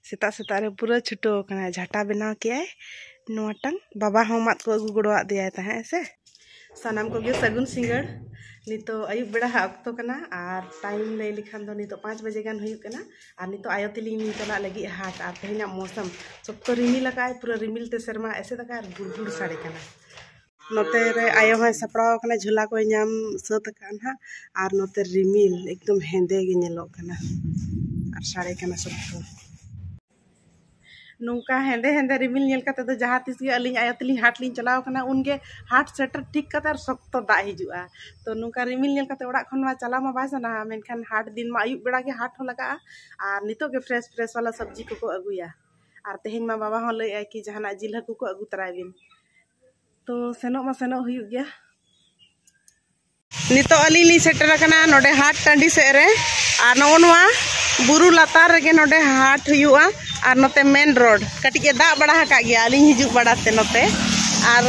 सेता सेता रे पूरा छुटो कना झाटा बनाव के नोटंग बाबा हो मत को अगू गड़वा दिया तहे से सानाम को गे सगुन सिंगड़ नितो अयुब बेड़ा अक्तो कना और टाइम ले लिखान दो नितो 5 बजे गान हुई कना और नितो आयो तिली नी चला लगी हाट और तेहना मौसम सब तो रिमिल लगा पूरा रिमिल ते शर्मा ऐसे तका गुड़ साड़े कना नोते रे आयो है सपड़ाव कना झूला को नाम सत कान हा और नोते रिमिल एकदम हेंदे गे नेलो कना और साड़े कना सब तो नौका हेंदे हेंदे रिमिल नेल कते तो जहाँ तीस अली आयो तली हाट ली चलाव कना उनके हाट सेटर ठीक कते और सख्त दा हिजुआ तो नौका रिमिल नेल कते ओड़ा खन मा चला मा बाय सना मेनखान हाट दिन मा आयुब बेड़ा के हाट हो लगा और नितो के फ्रेश फ्रेश वाला सब्जी को अगुया और तेहन मा बाबा हो लय कि जहाना जिल हकु को अगु तराय बिन तो सेनो मा सेनो हुयु गया नितो अली ली सेटर कना नोडे हाट टांडी से रे और नोनवा बुरु लातार रे नोडे हाट हुयुआ और नोते मेन रोड कटिके दा बड़ा हका गया अली हिजु बड़ाते नोते और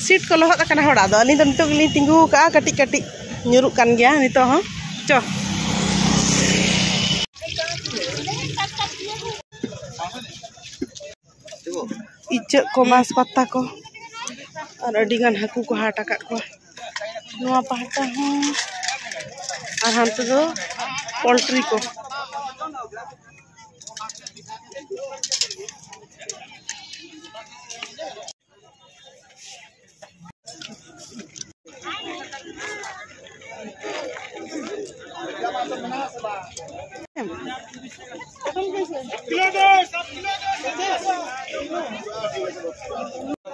सीट को लोहत कना होड़ा दो अली नितो गिली तिंगु का कटि कटि nyuruk kan गया नितो हो चो इच्चक को मास पत्ता को और अडिगान हाकू को हाट आका को नोआ पहाटा हो और हांते दो पोल्ट्री को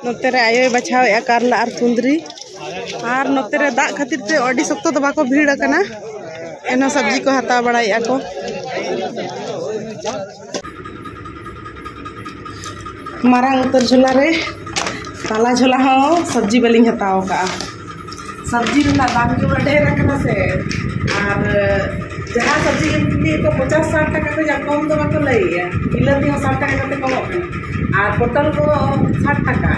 नोते रे आयो बचाव या कारला और कुंदरी और नोते रे दा खातिर ते अडी सख्त तो बाको भीड़ कना एनो सब्जी को हता बड़ाया को मारांग उतर झोला रे ताला झोला हो सब्जी बलिंग हताओ का सब्जी ना दाम के ढेर कना से और जहाँ सब्जी को 50-60 टका को जा कम तो बाको लइया बिलाती हो 60 टका कते कम और पोटल को 60 टका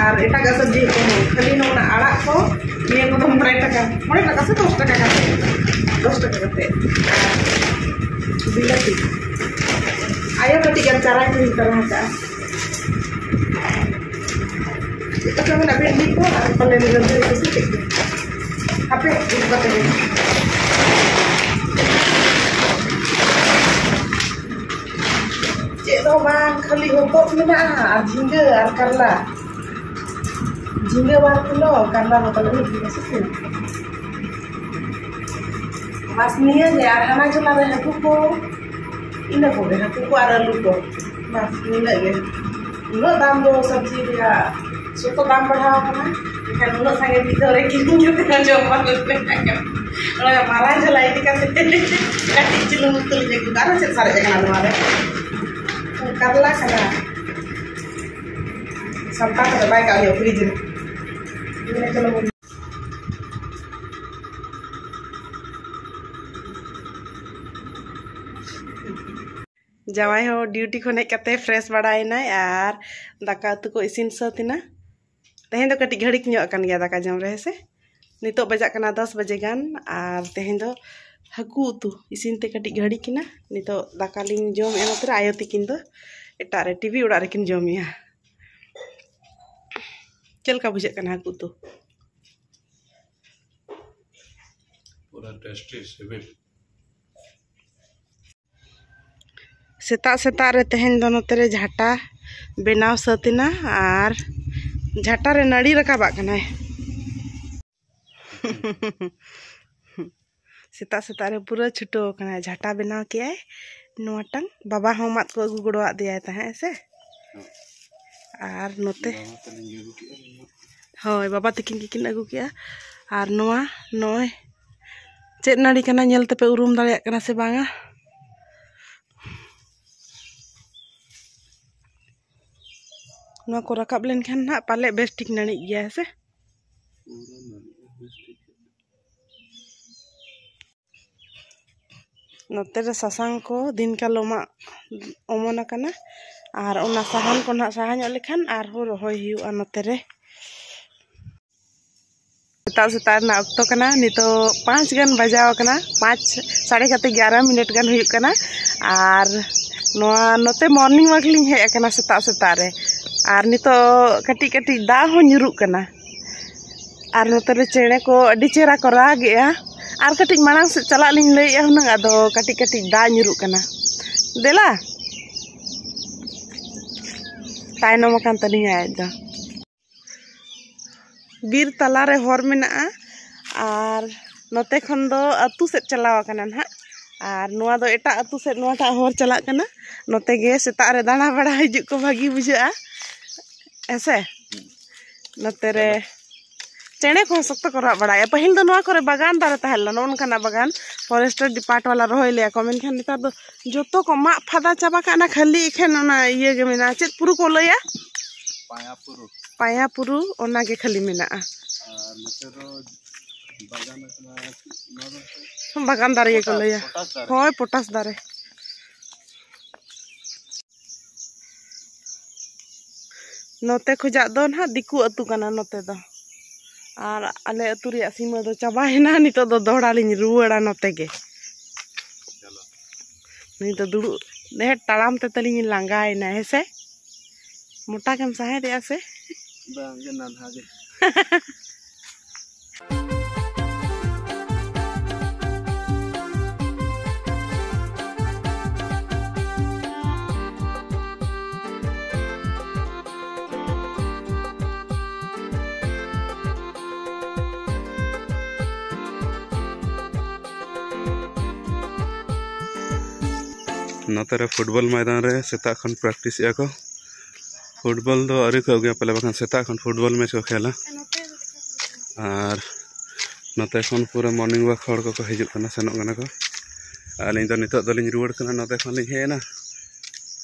और एटा का सब्जी को खाली नोना आड़ा को ये को तो 9 टका से 10 टका कते 10 टका कते बिलाती आयो कति गन चारा के तरह का itu kan nak beli ko kalau ni ganda itu sih apa itu kata dia cek tau bang kali hokok mana jingga ar karla jingga baru kilo karla kalau ni masuk tu mas niya ya hana jela re haku ko ina ko re haku ko ar alu ko mas ni lagi lo dalam do sabji dia सुतो दाम बढ़ावा कना इखान उन संगे भितरे किनु के जम मालते ओला मारा झला इति का काटी चिलु मुतल जे गारा से सारे जगना मारे करला कना संता के बाय का यो फ्रिज में चलो जवाई हो ड्यूटी को हेज फ्रेश बड़ाना और दाका उतु को इसिन सतिना तेहें कटी घड़िक गया दाका जम रहे से नितो बजा 10 बजे गान और तेहें हाकू उतु इसिन ते कटी घड़िकिना नितो दाका लिंग जम एमतर आयो तिकिन एटा रे टीवी उड़ा रेकिन जमिया चलका बुझे हाकू उतु पूरा टेस्टी सिबिल सेता सेता रे तेहें नोते रे झाटा बनाव सतिना और झाटा रे नड़ी रकाबा कना सेता सेता रे पूरा छुटो कना झाटा बनाव के नोटंग बाबा हो मत को अगू गड़वा दिया तहे से और नोते होय बाबा तकिन किन अगू के और नोआ नोय चेत नड़ी कना नेलते पे उरुम दाड़िया कना से बांगा को रकाब लेनखान ना पाले बेस ठीक नड़ी गया से नोते रे सासांग को दिन कालोमा ओमोना कना और ओना साहान को ना साहान लेखान और हो रोहय हुआ नोते रे सेता ना अक्तो कना नितो 5 गन बजाव कना 5 11:30 मिनट गन हुई कना और नोते मॉर्निंग वॉक लिंग हेज अकना सेता सेता रे और नितो कटी कटी दा हो nyuruk kana और नोते रे चेणे को अडी चेहरा को रागेया और कटी मांग से चला लिंग लई हुनंग आदो कटी कटी दा nyuruk kana देला तायनम अकान तलिंग आज दा बीर तला रे हर मेना और नोते खन दो अतु से चलावा कना ना और नुआ दो एटा अतु से नुआटा हर चला कना नोते गे सेता रे दाना बड़ा हिजु को भागी बुझा ऐसे नोते रे चेणे को सख्त करा बड़ा पहिल दो नुआ करे बागान दारे तहला नोन खाना बागान फॉरेस्टर डिपार्ट वाला रोय ले को मेनखान नितार दो जोतो को मा फादा चाबा काना खाली एखन ओना इये गे मेना चेत पुरु को लया पाया पुरु ओना गे खाली मेना बागान दारे को लया होय पोटास दारे नोते खुजा दो ना दिकु अतु कना नोते दो और आले अतु रे सीमा दो चाबायना नितो दो दोहड़ा लिंग रुवाड़ा नोते गे नहीं तो दुड़ु ने तालाम ते तलिंग लांगायना हेसे मोटा केम साहे दे से बांगे ना धागे नोते फुटबॉल मैदान रे सेता खन प्रैक्टिस को फुटबॉल दो अरे को गया पहले बखान सेता खन फुटबॉल मैच को खेला और नोते खन पूरा मॉर्निंग वॉक हड़ को हिजु कना सेनो कना को आलिं दो नितो दलिं रुवाड़ कना नोते खन लिं हेना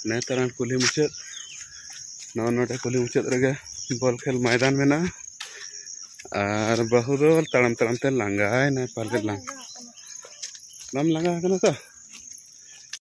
ने तरन कुली मुचाद नोटे कुली मुचाद रेगे बॉल खेल मैदान में ना और बहु दो तड़म तड़म ते लांगाय ना पाले लांग नाम लांगा कना तो